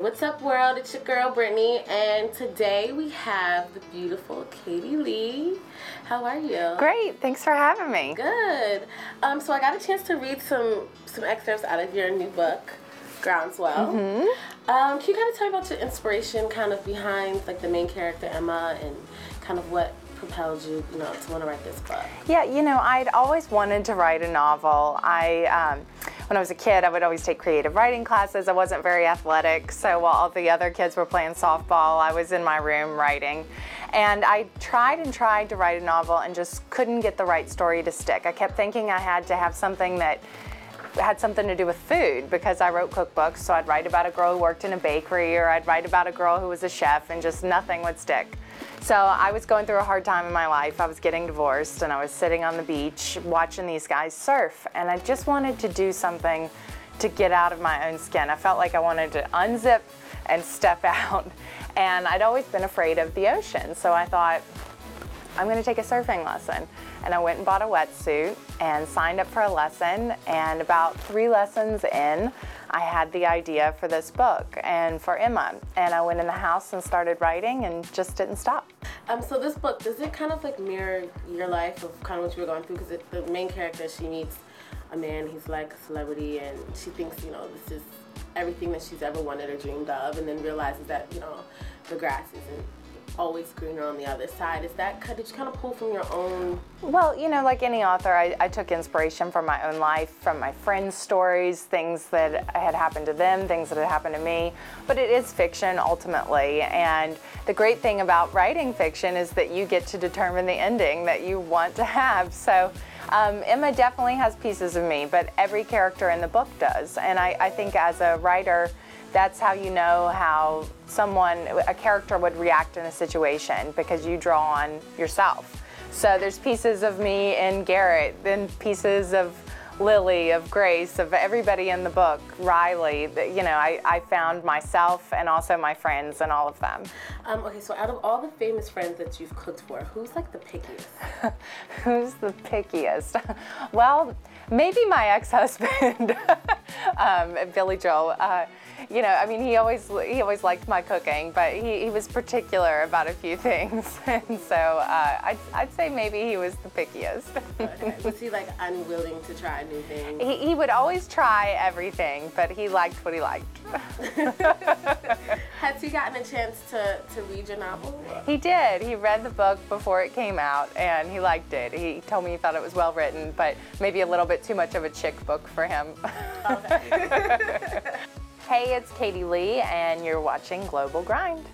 What's up, world? It's your girl Brittany, and today we have the beautiful Katie Lee. How are you? Great, thanks for having me. Good. So I got a chance to read some excerpts out of your new book, Groundswell. Can you kind of tell me about your inspiration, kind of behind like the main character Emma, and kind of what propelled you, to want to write this book? Yeah, I'd always wanted to write a novel. When I was a kid, I would always take creative writing classes. I wasn't very athletic, so while all the other kids were playing softball, I was in my room writing. And I tried and tried to write a novel and just couldn't get the right story to stick. I kept thinking I had to have something that had something to do with food because I wrote cookbooks, so I'd write about a girl who worked in a bakery, or I'd write about a girl who was a chef, and just nothing would stick. So I was going through a hard time in my life. I was getting divorced, and I was sitting on the beach watching these guys surf, and I just wanted to do something to get out of my own skin. I felt like I wanted to unzip and step out, and I'd always been afraid of the ocean, so I thought, I'm going to take a surfing lesson. And I went and bought a wetsuit and signed up for a lesson, and about 3 lessons in, I had the idea for this book and for Emma, and I went in the house and started writing and just didn't stop. So this book, does it kind of like mirror your life of kind of what you were going through? Because the main character, she meets a man, he's like a celebrity, and she thinks, this is everything that she's ever wanted or dreamed of, and then realizes that, the grass isn't always greener on the other side. Did you kind of pull from your own? Well, like any author, I took inspiration from my own life, from my friends' stories, things that had happened to them, things that had happened to me. But it is fiction ultimately, and the great thing about writing fiction is that you get to determine the ending that you want to have. So Emma definitely has pieces of me, but every character in the book does. And I think as a writer, that's how you know how a character would react in a situation, because you draw on yourself. So there's pieces of me in Garrett, then pieces of Lily, of Grace, of everybody in the book, Riley. I found myself and also my friends and all of them. Okay, so out of all the famous friends that you've cooked for, who's like the pickiest? Who's the pickiest? Well, maybe my ex-husband, Billy Joel. He always liked my cooking, but he was particular about a few things, and so I'd say maybe he was the pickiest. Okay. Was he like unwilling to try new things? He would always try everything, but he liked what he liked. Has he gotten a chance to read your novel? He did. He read the book before it came out, and he liked it. He told me he thought it was well written, but maybe a little bit too much of a chick book for him. Okay. Hey, it's Katie Lee, and you're watching Global Grind.